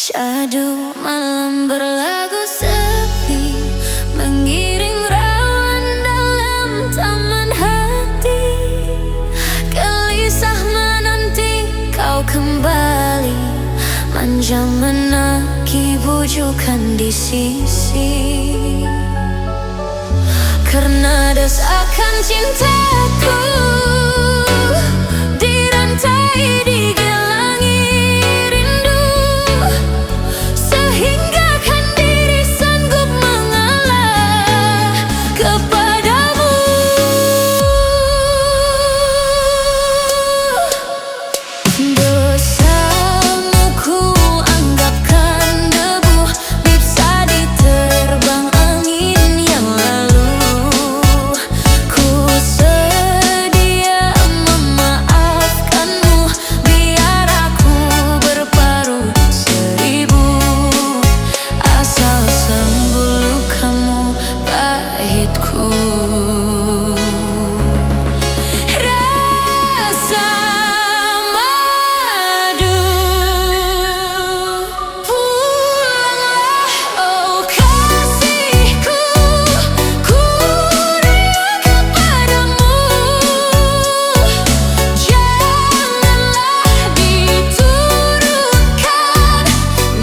Syahdu malam berlagu sepi, mengiring rawan dalam taman hati. Gelisah menanti kau kembali, manja menagih bujukan di sisi. Karena desakan cintaku dirantai di gelangi rindu, sehingga kan diri sanggup mengalah kepadamu. Dosamu ku anggapkan debu, bisa diterbang angin yang lalu. Ku sedia memaafkanmu, biar aku berparuh seribu, asal sembuh lukamu pahitku. Rasa madu, pulanglah oh kasihku, ku rindu kepadamu. Janganlah diturunkan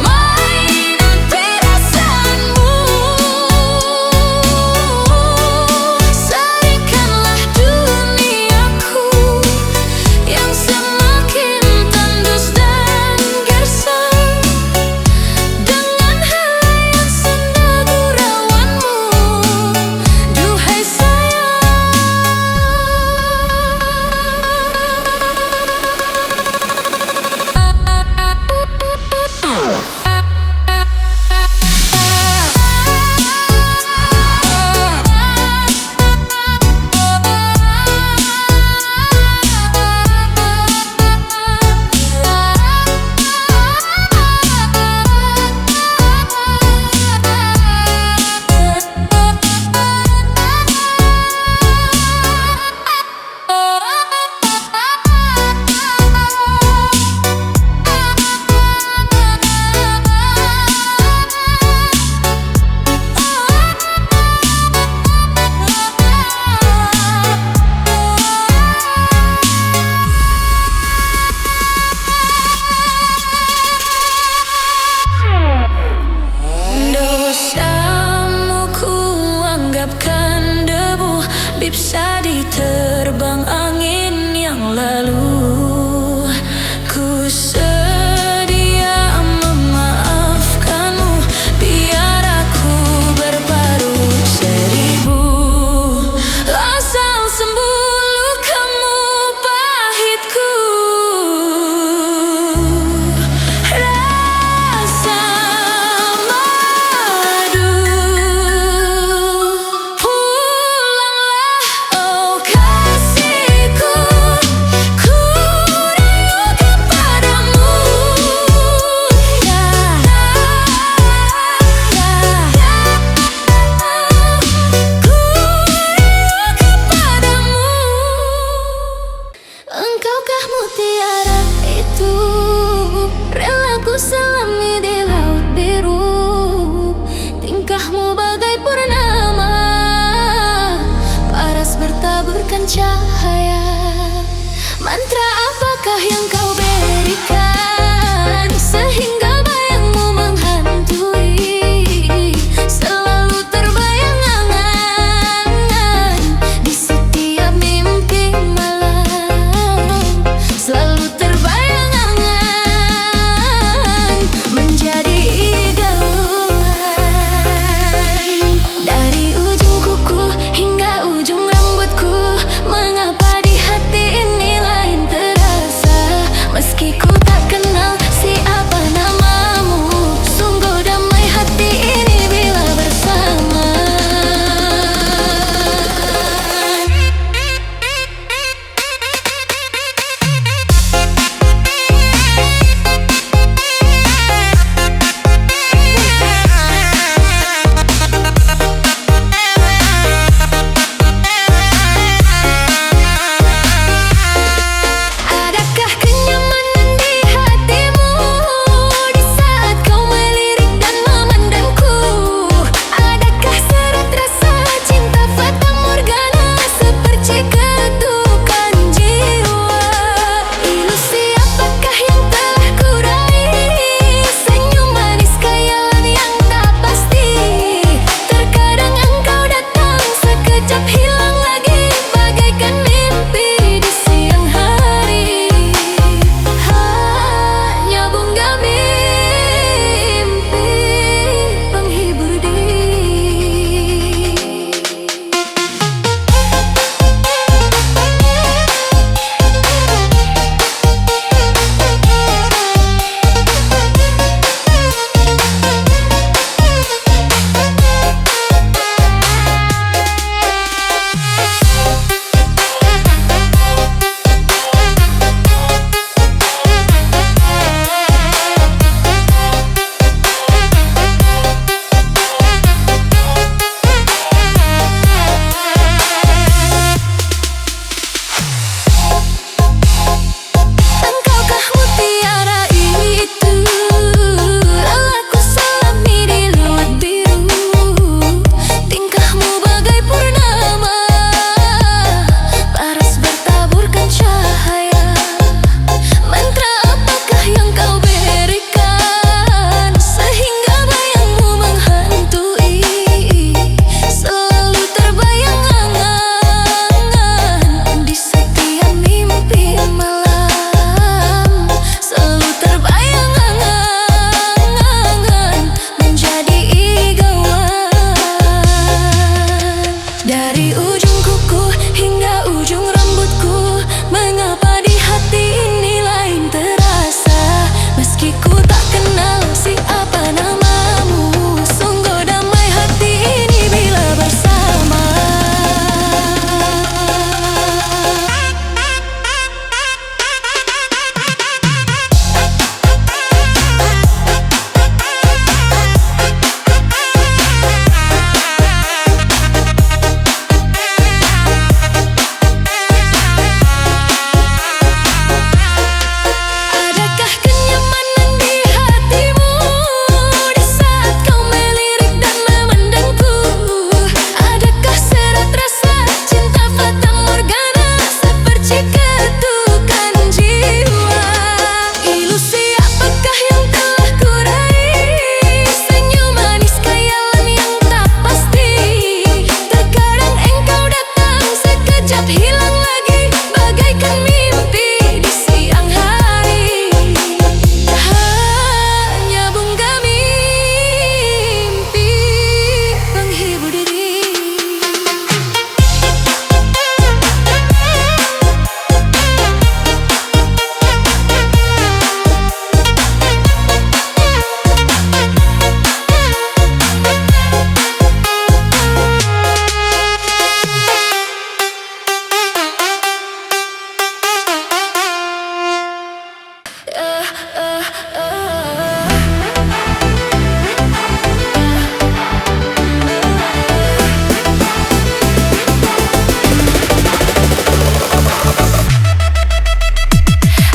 mainan perasaanmu. Sarikanlah duniaku yang semakin tandus dan gersang, dengan helaian senda gurauanmu, duhai dosamu ku anggapkan debu, bisa diterbang angin yang lalu. Ku sedia memaafkanmu, biar aku berparuh seribu, asal sembuh lukamu pahitku. Rasa madu, pulanglah oh kasihku, ku rindu kepadamu. Ku rindu kepadamu. Engkaukah mutiara itu, rela ku selami di laut biru. Tingkahmu bagai purnama, paras bertaburkan cahaya. Mantra apakah yang kau berikan, sehingga bayangmu menghantui, selalu terbayang angan di setiap mimpi malam, selalu terbayang angan menjadi idaman. Dari ujung kuku hingga ujung rambutku, mengapa di hati ini lain terasa?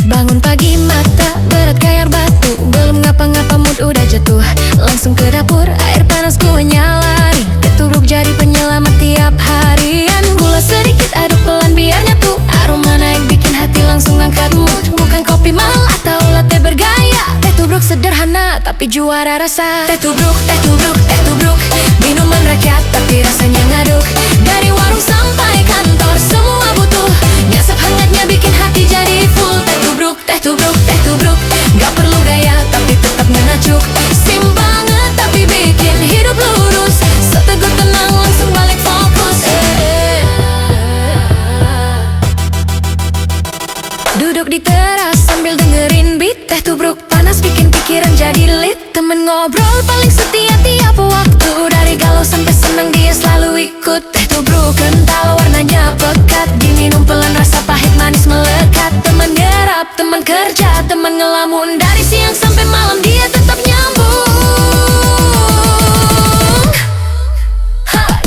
Bangun pagi mata berat kayak batu, belum ngapa-ngapa mood udah jatuh. Langsung ke dapur, air panas gue nyalain, keturuk jadi penyelamat tiap harian. Gula sedikit aduk pelan biar nyatu, aroma naik bikin hati langsung angkat mood. Bukan kopi mahal atau latte bergaya, teh tubruk sederhana tapi juara rasa. Teh tubruk, teh tubruk, teh tubruk, minuman rakyat tapi rasanya ngaduk. Dari warung sampai kantor semua butuh, nyasap hangatnya bikin hati jadi full. Teh tubruk, teh tubruk, teh tubruk, gak perlu gaya tapi tetap nganacuk. Sim banget tapi bikin hidup lurus, seteguh tenang langsung balik fokus. Duduk di teras sambil dengerin beat, teh tubruk panas bikin pikiran jadi lit. Temen ngobrol paling setia tiap waktu, dari galau sampai senang dia selalu ikut. Teh tubruk kental warnanya pekat, diminum pelan rasa pahit manis melekat. Teman gerap, teman kerja, teman ngelamun, dari siang sampai malam dia tetap nyambung. Ha!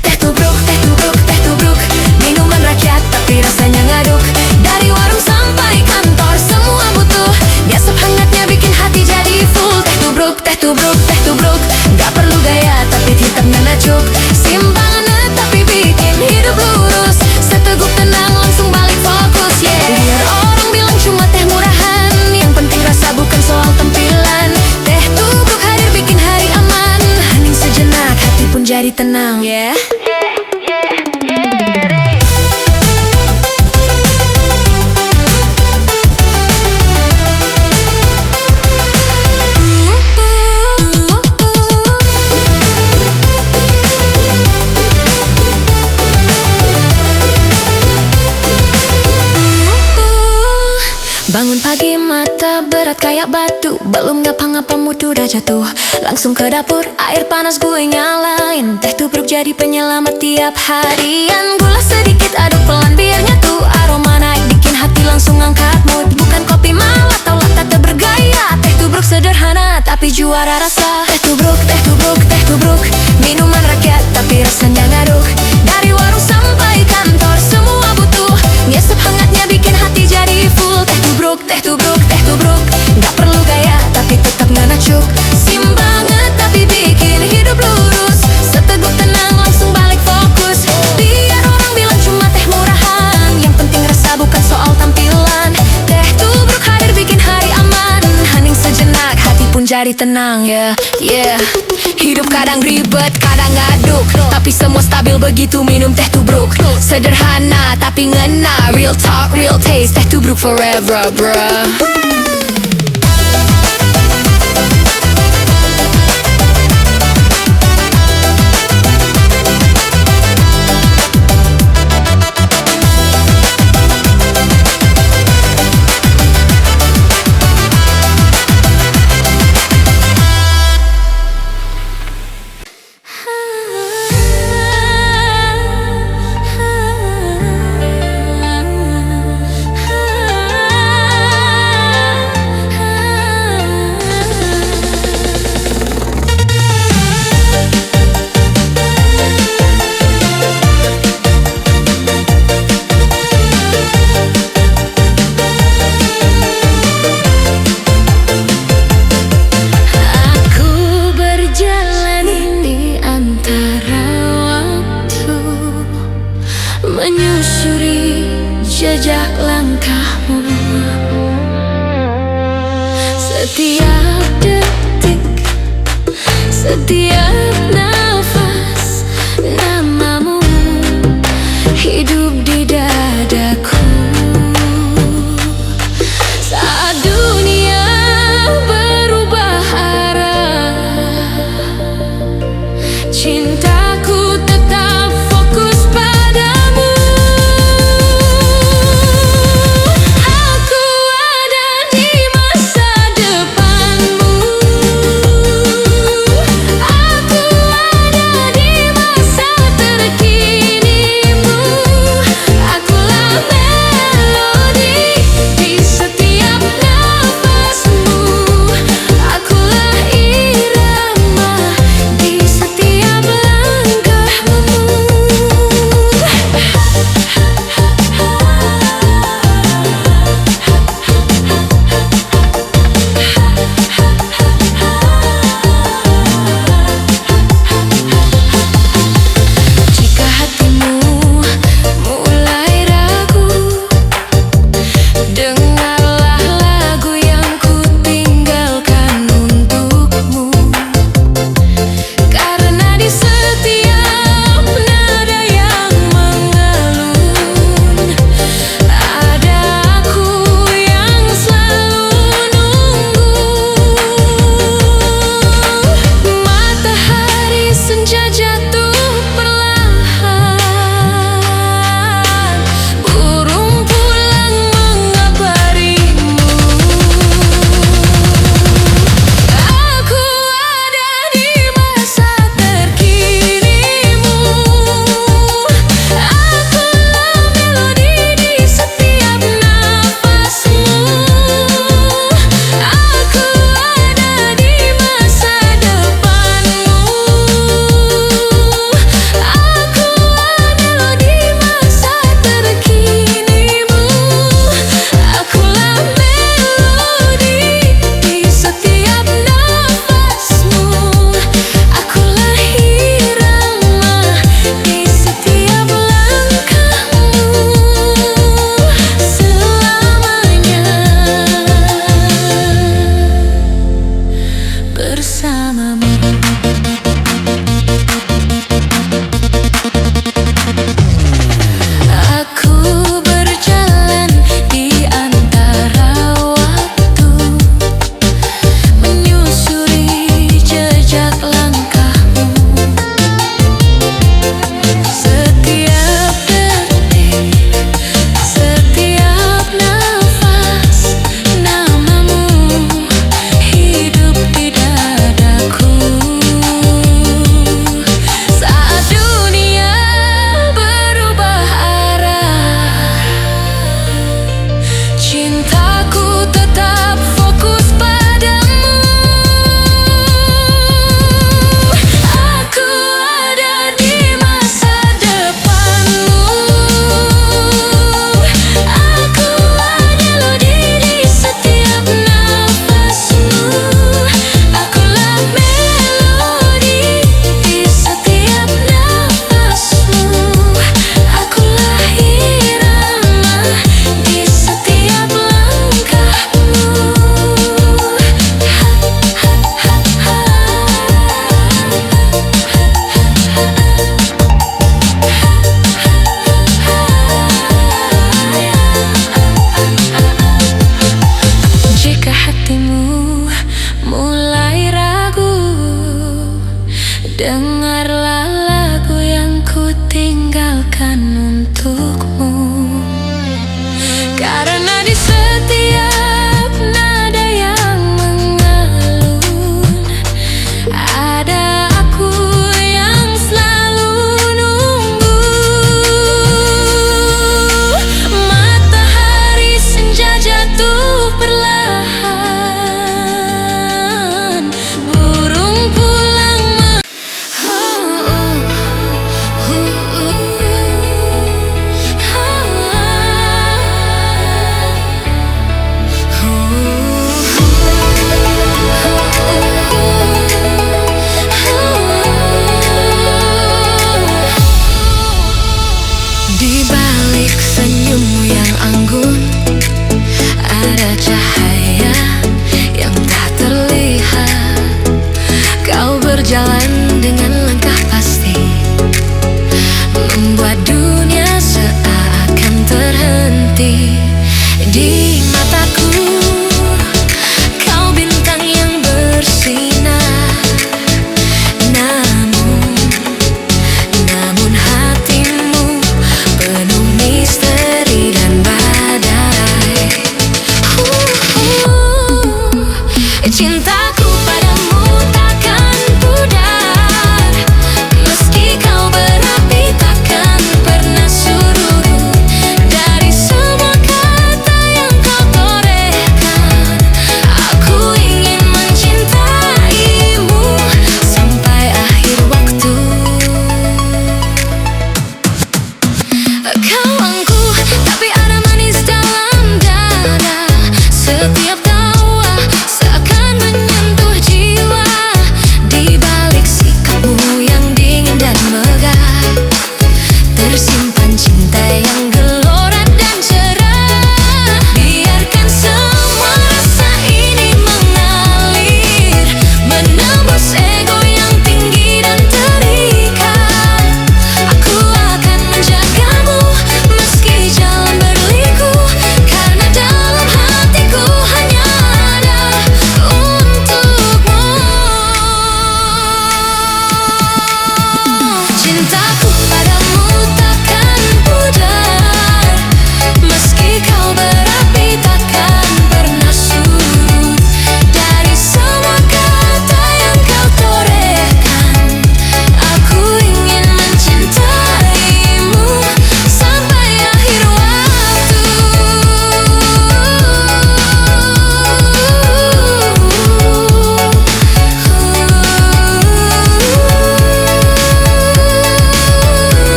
Teh tubruk, teh tubruk, teh tubruk, minuman rakyat tapi rasanya ngaduk. Dari warung sampai kantor semua butuh, nyasap hangatnya bikin hati jadi full. Teh tubruk, teh tubruk, teh tubruk, gak perlu gaya tapi tetap nganacuk. Simbangan tapi bikin hidup lurus, seteguh tenang langsung balik fokus. Yeah. Biar orang bilang cuma teh murahan, yang penting rasa bukan soal tampilan. Teh tubruk hadir bikin hari aman, hening sejenak hati pun jadi tenang. Yeah. Bangun pagi mata berat kayak batu, belum ngapa-ngapa mood udah jatuh. Langsung ke dapur, air panas gue nyalain, teh tubruk jadi penyelamat tiap harian. Gula sedikit aduk pelan biar nyatu, aroma naik bikin hati langsung angkat mood. Bukan kopi mahal atau latte bergaya, teh tubruk sederhana tapi juara rasa. Teh tubruk, teh tubruk, teh tubruk, minuman rakyat tapi rasanya ngaduk. Dari warung sampai kantor semua butuh, nyesep hangatnya bikin hati jadi full. Teh tubruk, teh tubruk, teh tubruk, gak perlu gaya tapi tetap nganacuk. Sim banget tapi bikin hidup lurus, seteguh tenang langsung balik fokus. Biar orang bilang cuma teh murahan, yang penting rasa bukan soal tampilan. Teh tubruk hadir bikin hari aman, hening sejenak hati pun jadi tenang. Yeah. Hidup kadang ribet, kadang ngaduk, tapi semua stabil begitu minum teh tubruk. Sederhana tapi ngena, real talk, real taste, teh tubruk forever, bruh. Menyusuri jejak langkahmu, setiap detik, setiap nafas, namamu hidup di dadaku. Saat dunia berubah arah, cintaku tetap fokus padamu. Aku ada di masa depanmu, aku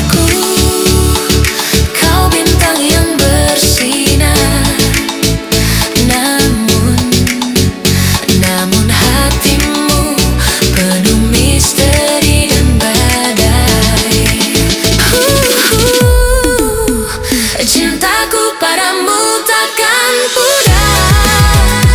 cintaku, kau bintang yang bersinar. Namun hatimu penuh misteri dan badai. Cintaku padamu takkan pudar,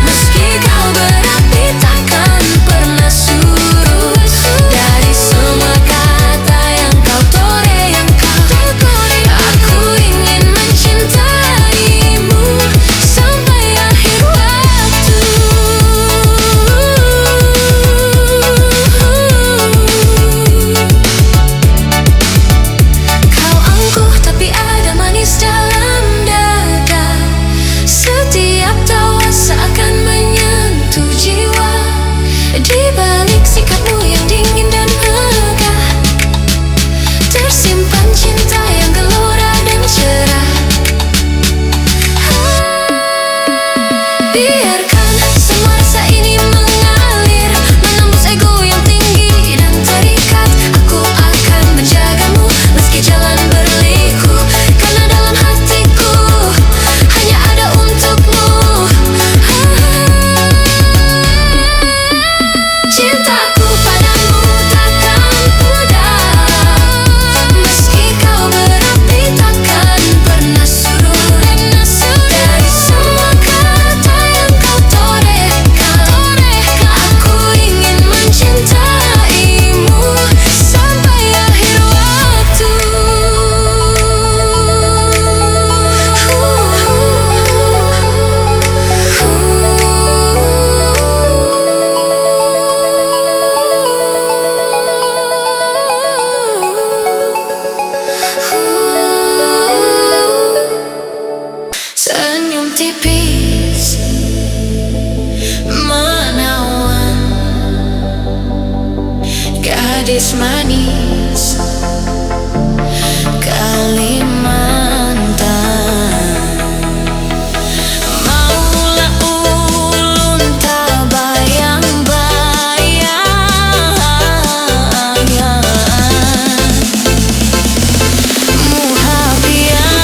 meski kau berapi takkan pernah surut. Dari semua kata yang kau toreh, aku ingin mencintaimu sampai akhir waktu. Kau angkuh tapi ada manis dalam dada. Setiap tawa seakan menyentuh jiwa. Di balik sikapmu yang dingin dan megah, tersimpan cinta yang gelora dan cerah. Biarkan semua rasa ini mengalir, menembus ego yang tinggi dan terikat. Aku akan menjagamu meski jalan berliku, karena dalam hatiku hanya ada untukmu. Cintaku padamu takkan pudar, meski kau berapi takkan pernah surut. Dari semua kata yang kau torehkan, aku ingin mencintaimu sampai akhir waktu. Senyum tipis menawan, gadis manis Kalimantan. Maulah ulun tak bayang-bayang, muhabian.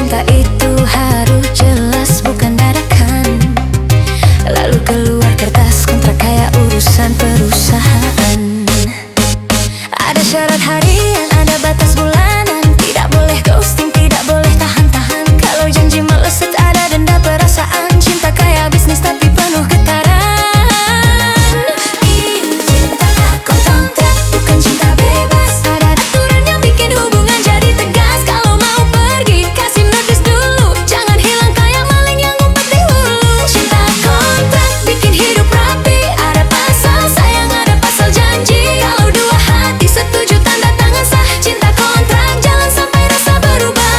Cinta itu harus jelas, bukan dadakan. Lalu keluar kertas kontrak kayak urusan perusahaan. Ada syarat harian, ada batas bulanan. Tidak boleh ghosting, tidak boleh tahan-tahan. Kalau janji meleset ada denda perasaan. Cinta kayak bisnis tapi penuh getaran. Ini cinta kontrak, bukan cinta bebas. Ada aturan yang bikin hubungan jadi tegas. Kalau mau pergi kasih notice dulu, jangan hilang kayak maling yang ngumpet di hulu. Cinta kontrak bikin hidup rapi. Ada pasal sayang, ada pasal janji. Kalau dua hati setuju tanda tangan sah. Cinta kontrak jalan sampai rasa berubah.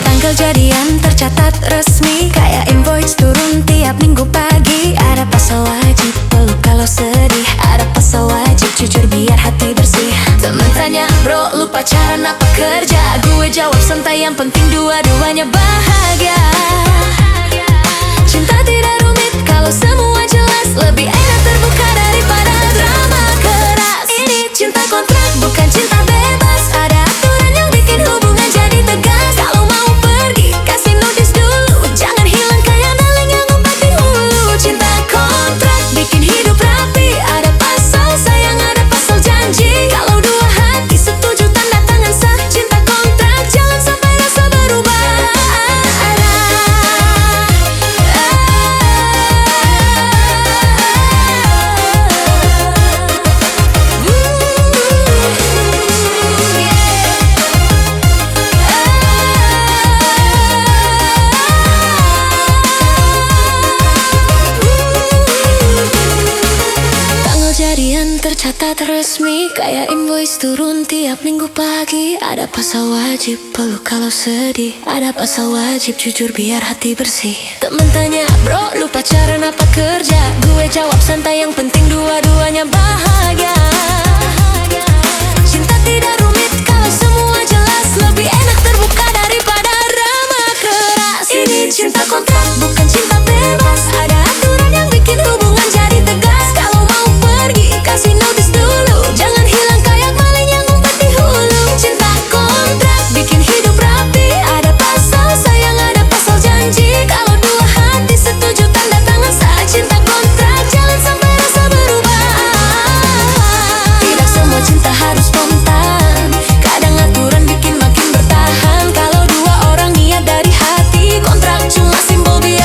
Tanggal jadian tercatat resmi, kayak invoice turun tiap minggu pagi. Ada pasal wajib peluk kalau sedih. Ada pasal wajib jujur biar hati bersih. Temen tanya, bro lu pacaran apa kerja? Gue jawab santai, yang penting dua-duanya bahagia. Cinta tidak rumit kalau semua jelas. Lebih enak terbuka daripada drama keras. Ini cinta kontrak, bukan cinta bebas. Ada aturan yang bikin hubungan jadi tegas. Kalau mau pergi kasih notice dulu, jangan hilang kayak maling yang ngumpet di hulu. Cinta kontrak bikin hidup rapi. Ada pasal sayang, ada pasal janji. Kalau dua hati setuju tanda tangan sah. Cinta kontrak jalan sampai rasa berubah. Tanggal jadian tercatat resmi, kayak invoice turun tiap minggu pagi. Ada pasal wajib peluk kalau sedih. Ada pasal wajib jujur biar hati bersih. Temen tanya, bro lu pacaran apa kerja? Gue jawab santai, yang penting dua-duanya bahagia. Cinta tidak rumit kalau semua jelas. Lebih enak terbuka daripada drama keras. Ini cinta kontrak, bukan cinta bebas. Ada aturan yang bikin hubungan jadi tegas. Kalau mau pergi kasih notice dulu, jangan hilang kayak maling yang ngumpet di hulu. Cinta kontrak bikin hidup rapi. Ada pasal sayang, ada pasal janji. Kalau dua hati setuju tanda tangan sah. Cinta kontrak jalan sampai rasa berubah. Tidak semua cinta harus spontan. Kadang aturan bikin makin bertahan. Kalau dua orang niat dari hati, kontrak cuma simbol biar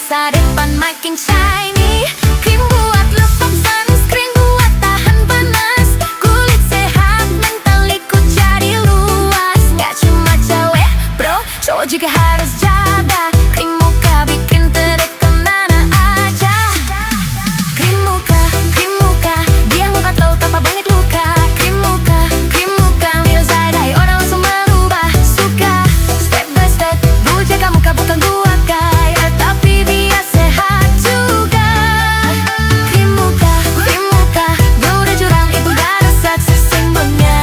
masa depan makin shiny. Krim buat lembab, sunscreen buat tahan panas. Kulit sehat, mental ikut jadi luas. Gak cuma cewek bro, cowok juga harus jaga. Krim muka bikin terek kemana aja. Krim muka, dia ngangkat lo tanpa banyak luka. Krim muka, Mio Zaidai, orang langsung berubah suka. Step by step, gue jaga muka bukan gua kaya, tapi biar sehat juga. Krim muka, gue udah curang itu gak ada saksi simbolnya.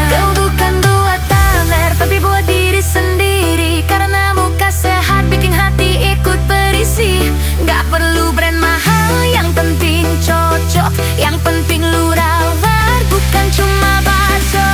Kau bukan buat pamer, tapi buat diri sendiri. Karena muka sehat bikin hati ikut berisi. Gak perlu brand mahal, yang penting cocok. Yang penting lu rawat, bukan cuma bacot.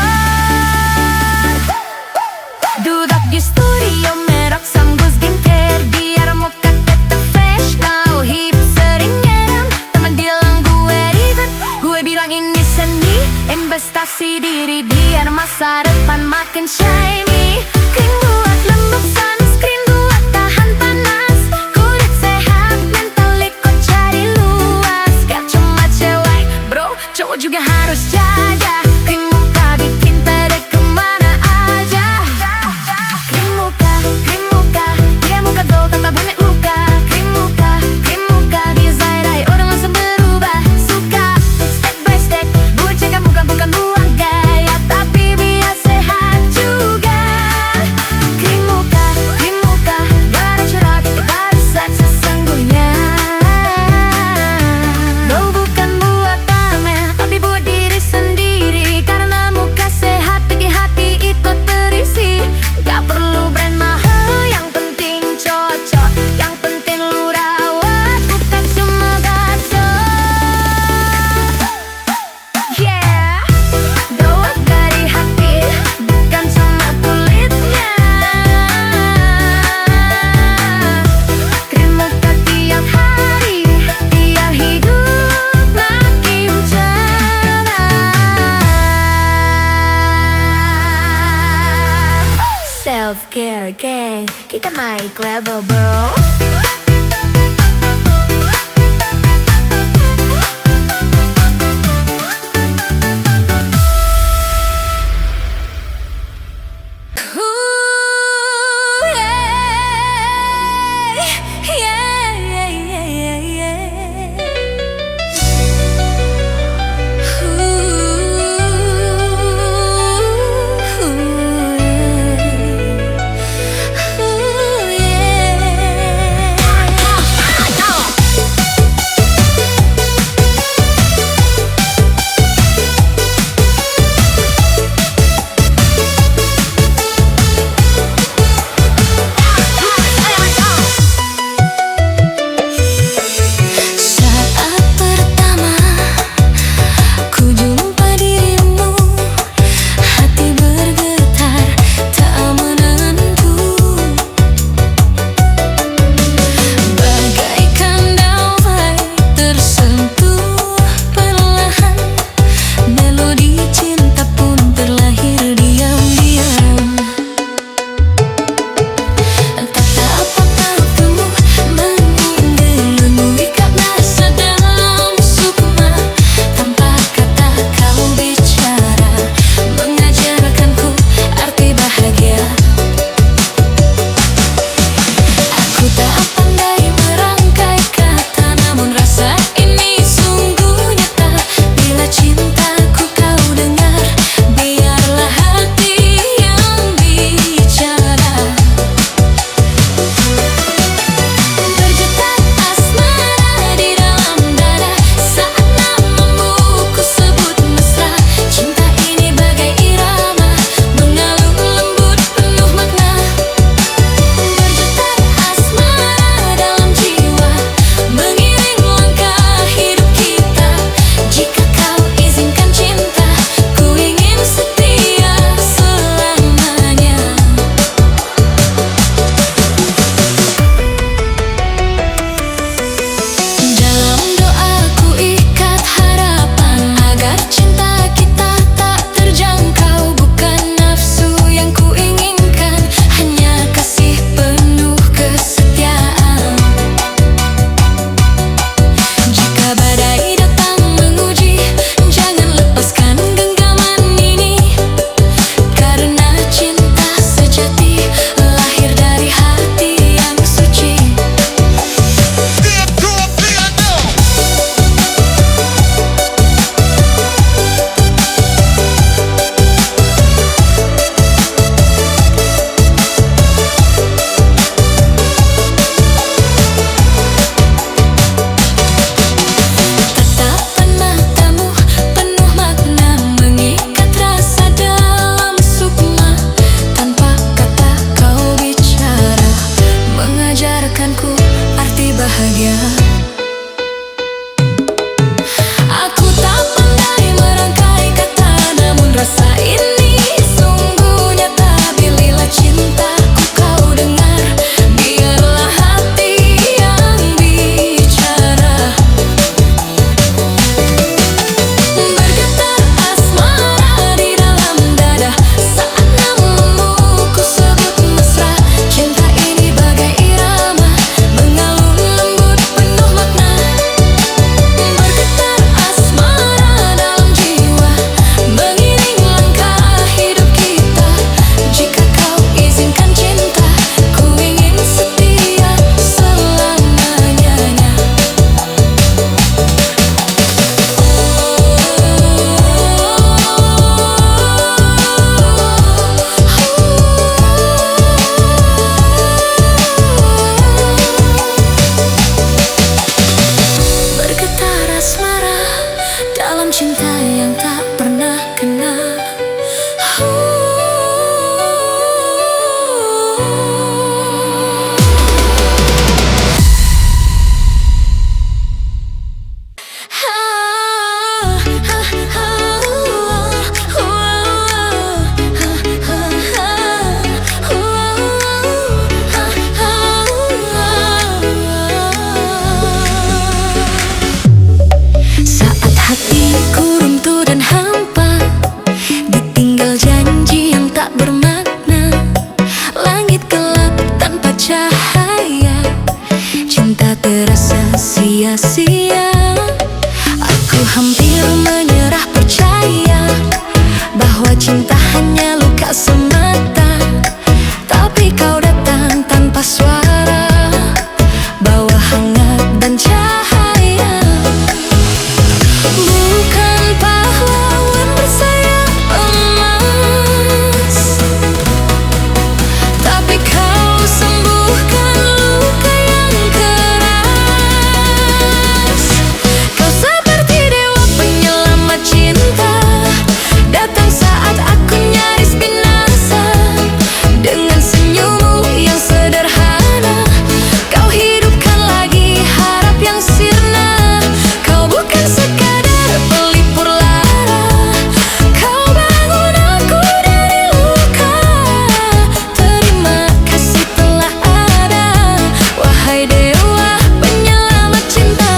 Duduk di studio merek Samgo Skincare, biar muka tetap fresh. Now hip sering nyerang, temen bilang gue ribet, gue bilang ini seni. Investasi diri biar masa depan makin shiny. Krim buat lembab, sunscreen buat tahan panas. Kulit sehat, mental ikut jadi luas. Gak cuma cewek bro, cowok juga harus jaga. Krim muka bikin terek kemana aja. Krim muka, dia muka glow tanpa banyak luka. Krim muka, Mio Zaidai, orang langsung berubah suka. Step by step, gue jaga muka bukan buang gaya, tapi biar sehat juga. Krim muka, gak ada curhat, barisan sesungguhnya. Lo bukan buat pamer, tapi buat diri sendiri. Karena muka sehat bikin hati ikut berisi. Gak perlu brand mahal, yang penting cocok. Yang penting lu rawat, bukan cuma bacot. Yeah, doa dari hati, bukan cuma kulitnya. Krim muka tiap hari, biar hidup makin cerah. Self-care gang, kita naik level bro. Ooh, yeah. Ooh, yeah. cinta hanya luka semata, tapi kau datang tanpa suara, bawa hangat dan cahaya. Bukan pahlawan bersayap emas, tapi kau sembuhkan luka yang keras. Kau seperti dewa penyelamat cinta, datang saat aku nyaris binasa. Dengan senyummu yang sederhana, kau hidupkan lagi harap yang sirna. Kau bukan sekadar pelipur lara, kau bangun aku dari luka. Terima kasih telah ada, wahai dewa penyelamat cinta.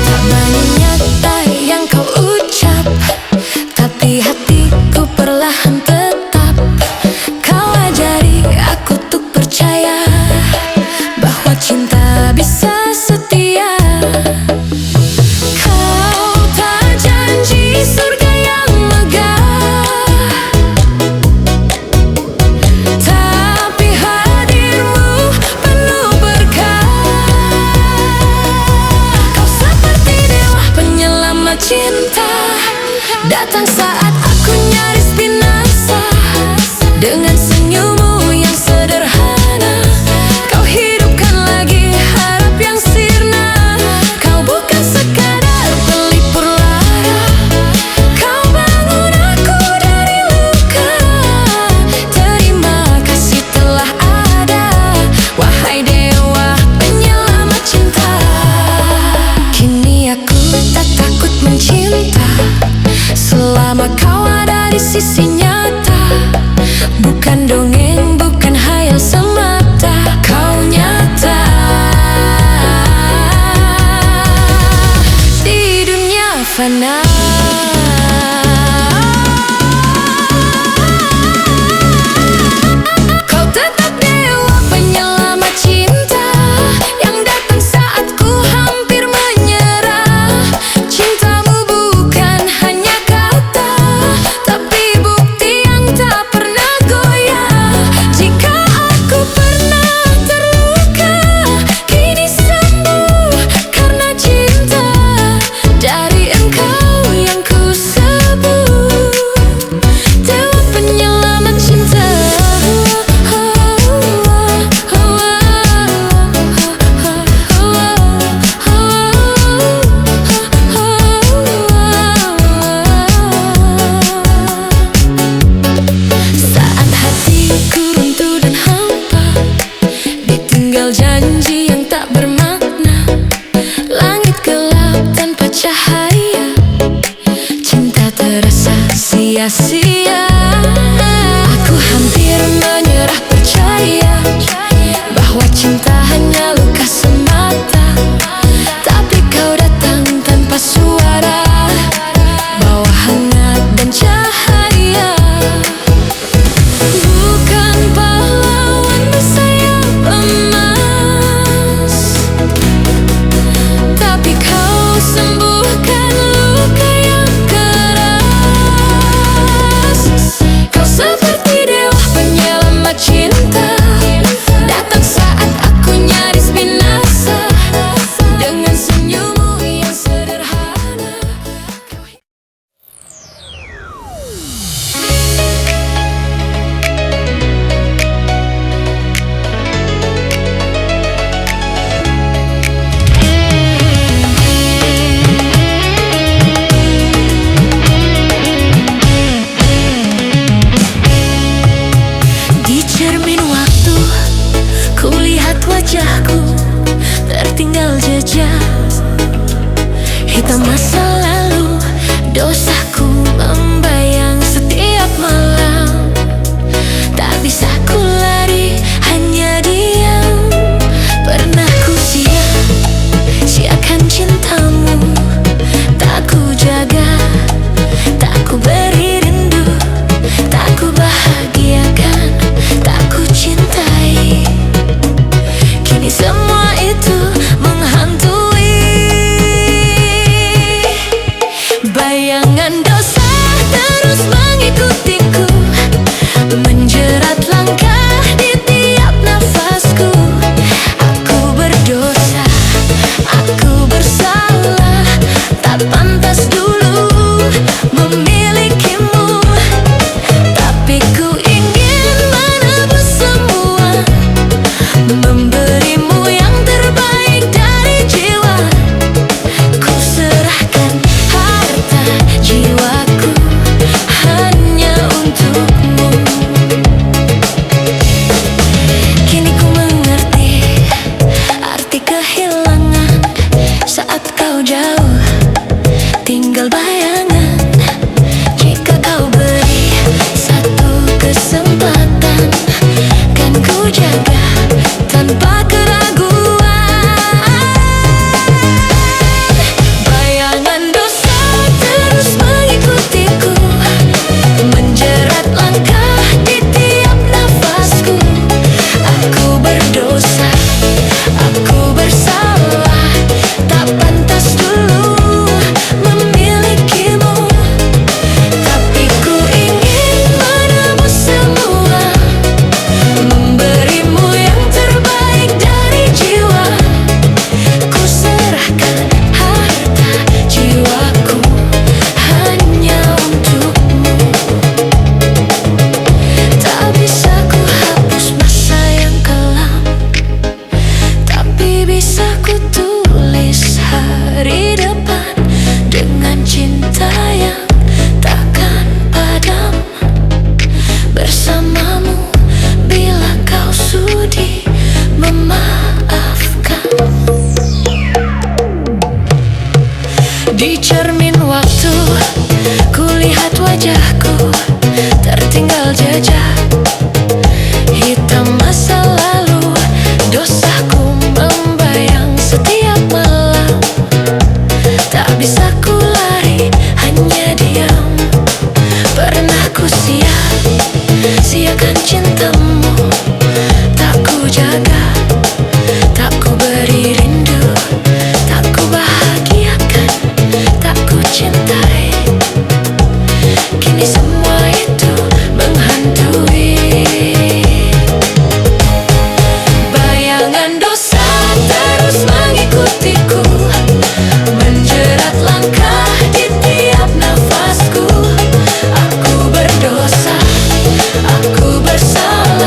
Tak banyak nyata yang kau ucap, tapi hatiku perlahan tetap. Kau ajari aku untuk percaya bahwa cinta bisa setia. Kau tak janji surga yang megah, tapi hadirmu penuh berkah. Kau seperti dewa penyelamat cinta, datang saat aku nyaris binasa. Dengan senyummu yang sederhana, kau hidupkan lagi harap yang sirna. Kau bukan sekadar pelipur lara, kau bangun aku dari luka. Terima kasih telah ada, wahai dewa penyelamat cinta. Kini aku tak takut mencinta, selama kau ada di sisi nyata. Bukan dongeng, bukan hayal semata, kau nyata di dunia fana. Kau tetap dewa penyelamat cinta, yang datang saat ku hampir menyerah. Cintamu bukan hanya kata, tapi bukti yang tak pernah goyah. Jika aku pernah terluka, kini sembuh karena cinta dari engkau yang ku sebut dewa penyelamat cinta. Saat hatiku runtuh dan hampa, ditinggal janji yang tak bermakna. Langit gelap tanpa cahaya, cinta terasa sia-sia. Aku hampir menyerah percaya bahwa cinta hanya luka semata, tapi kau datang tanpa suara, bawa hangat dan cahaya. Bukan pahlawan bersayap emas, tapi kau sembuhkan luka yang keras. Kau seperti dewa penyelamat cinta, datang saat aku nyaris binasa. Dengan senyummu yang sederhana, di cermin waktu kulihat wajahku, tertinggal jejak hitam masa lalu. Dosaku membayang setiap malam, tak bisa ku lari, hanya diam. Pernah ku sia-siakan cintamu, tak ku jaga, tak ku beri rindu, tak ku bahagia. bersamamu bila kau sudi memaafkan. Di cermin waktu kulihat wajahku, tertinggal jejak hitam masa lalu. Dosaku membayang setiap malam, tak bisa ku lari, hanya diam. Pernah ku sia-siakan cintamu, tak ku jaga, tak ku beri rindu, tak ku bahagiakan, tak ku cintai. Kini semua itu menghantui. Bayangan dosa terus mengikutiku, menjerat langkah di tiap nafasku. Aku berdosa, aku bersalah.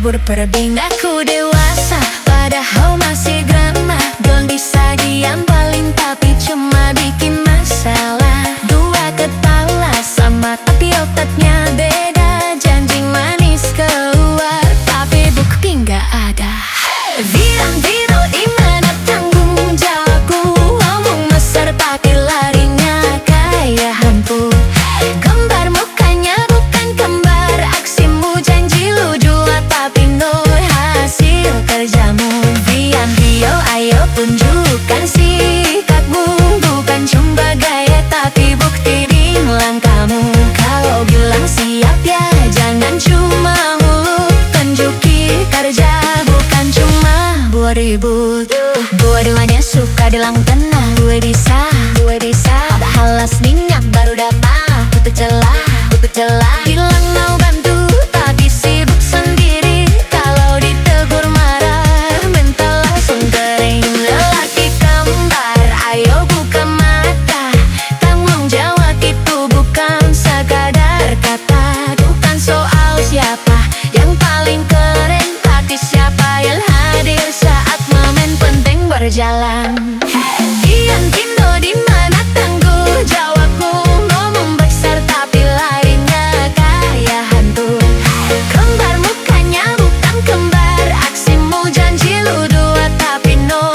berperding. Aku dewasa, padahal masih drama. Belum bisa diam paling tapi cuma bikin masalah. Dua kepala sama tapi otaknya beda. Janji manis keluar tapi bukti nggak ada. Bilang Vino dimana tanggung jawabku. Ngomong besar tapi larinya kayak hantu. Kembar mukanya bukan kembar. Aksimu janji lu dua tapi no hasil kerjamu. Vian Vio ayo tunjukkan sikapmu. Bukan cuma gaya tapi bukti di langkahmu. Kalau bilang siap ya jangan cuma mulut. Tunjukin kerja bukan cuma buat ribut. Dua-duanya suka bilang tenang. Gue bisa padahal aslinya baru dapat. Tutup celah bilang mau bantu tapi sibuk sendiri. Kalau ditegur marah mental langsung kering. Lelaki kembar ayo buka mata. Tanggung jawab itu bukan sekadar kata. Bukan soal siapa yang paling keren tapi siapa yang hadir saat momen penting berjalan. Ian Kindo dimana tanggung jawabku. Ngomong besar tapi larinya kayak hantu. Kembar mukanya bukan kembar. Aksimu janji lu dua tapi no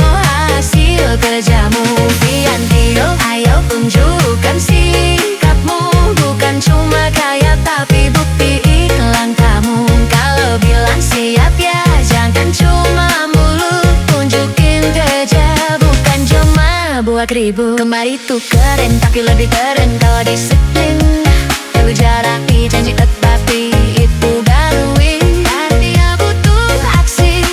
hasil kerjamu. Ian Kindo ayo tunjukkan sikapmu. Bukan cuma kaya tapi buktiin langkahmu. Kalau bilang siap ya jangan cuma mulut. Tunjukin kerja bukan cuma buat ribut. Kembar itu keren tapi lebih keren kalau disiplin. Kerja rapi janji tetapi itu baru win. Artinya butuh aksi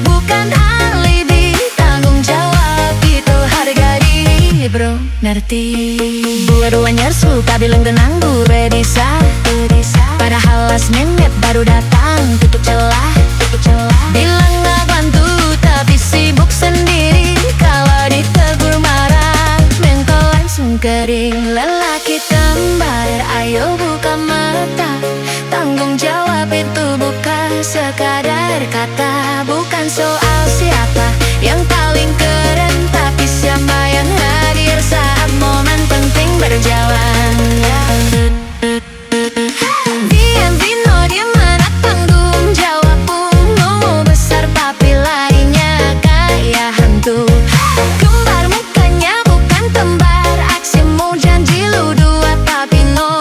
bukan alibi. Tanggung jawab itu harga diri bro, ngerti? Dua-duanya suka bilang tenang. Gue bisa padahal last minute baru datang. Tutup celah bilang gak bantu tapi sibuk sendiri. Kalau ditegur marah mental langsung kering. Lelaki kembar ayo buka mata. Tanggung jawab itu bukan sekadar kata. Bukan soal siapa yang paling keren tapi siapa yang hadir saat momen penting berjalan. Diam Vino dimana tanggung jawabmu. Ngomong besar tapi larinya kayak hantu. Kembar mukanya bukan kembar. Aksimu janji lu dua tapi no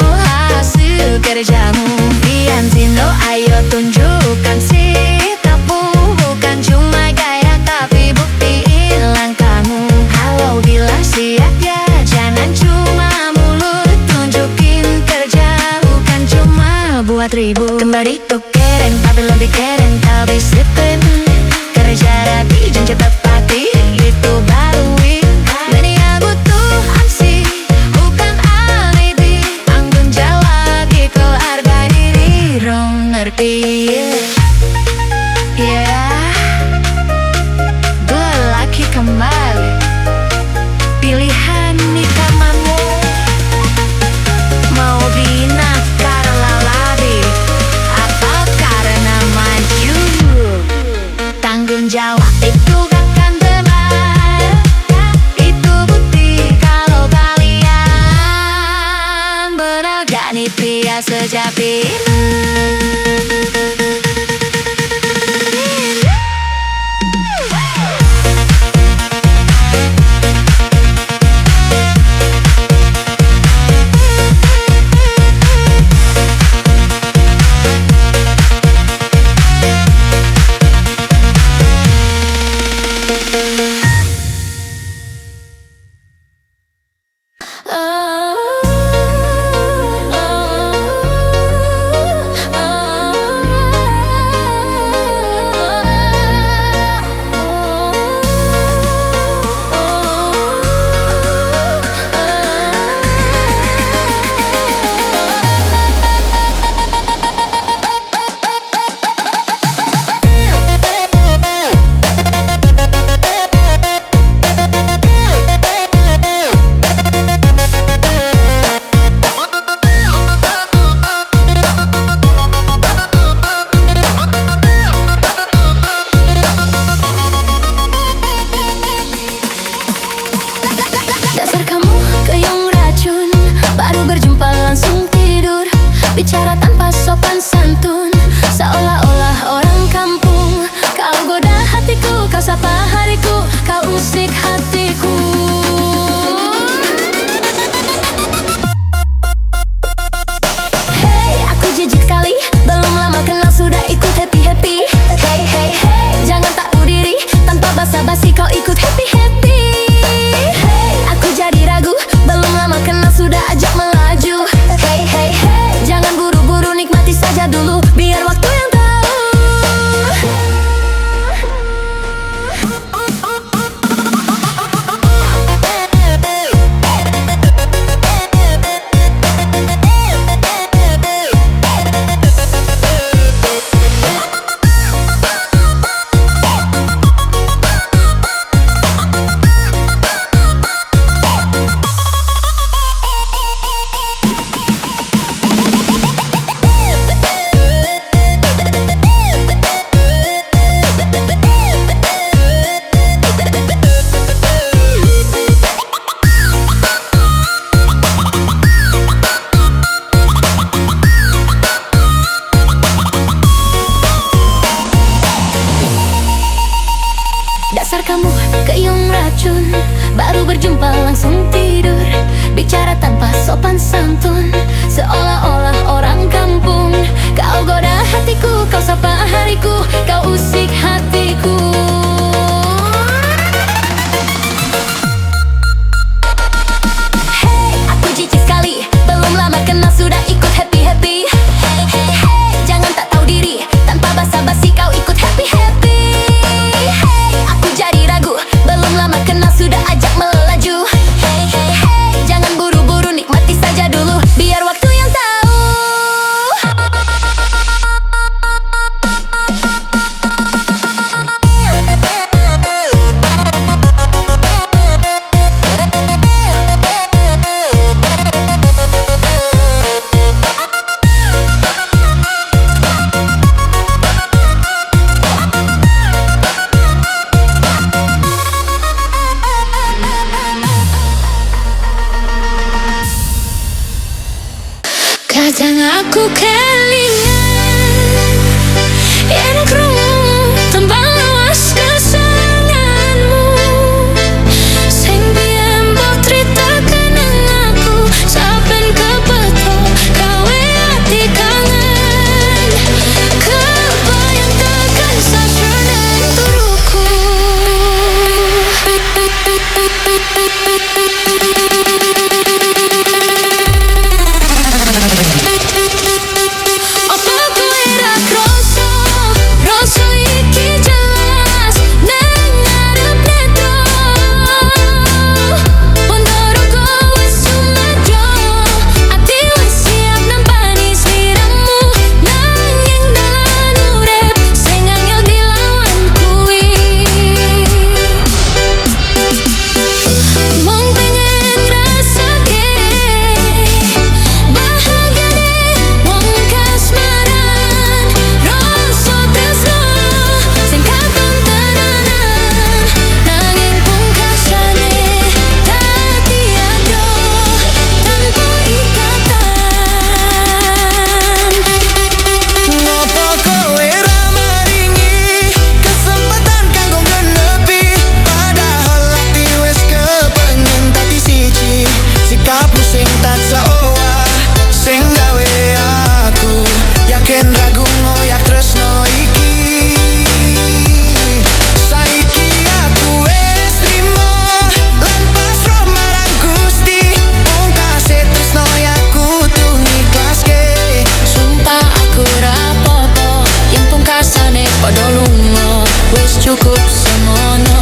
hasil kerjamu. Diam Vino ayo tunjukkan sikapmu. Bukan cuma gaya tapi buktiin langkahmu. Kalau bilang siap ya jangan cuma mulut. Tunjukin kerja bukan cuma buat ribut. Kembar itu keren tapi lebih keren kalau disiplin. Kerja rapi janji tepati itu baru win. Dunia butuh aksi bukan alibi. Tanggung jawab itu harga diri rom, ngerti? Gue laki kembali. Pilihan nikamamu. Mau bina karena lari atau karena maju. Tanggung jawab itu akan benar. Itu bukti kalau kalian benar. Jadi pria sejati. Dasar kamu keiung racun, baru berjumpa langsung tidur, bicara tanpa sopan santun, seolah-olah orang kampung. Kau goda hatiku, kau sapa hariku, kau usik hatiku. Hey, aku jijik sekali, belum lama kenal sudah ikut happy-happy. Hey, hey, hey, jangan tak tahu diri, tanpa basa-basi kau ikut happy-happy. Hey, aku jadi ragu, belum lama kenal sudah ajak melaju. Hey, hey, hey, jangan buru-buru, nikmati saja dulu, biar waktu yang tahu. Kadang aku kelingan yen krungu tembang lawas kesenanganmu, sing biyen mbok critaken nang aku, saben kebeto gawe ati kangen, kebayang tekan sajroning turuku. Padha lunga wis cukup semono.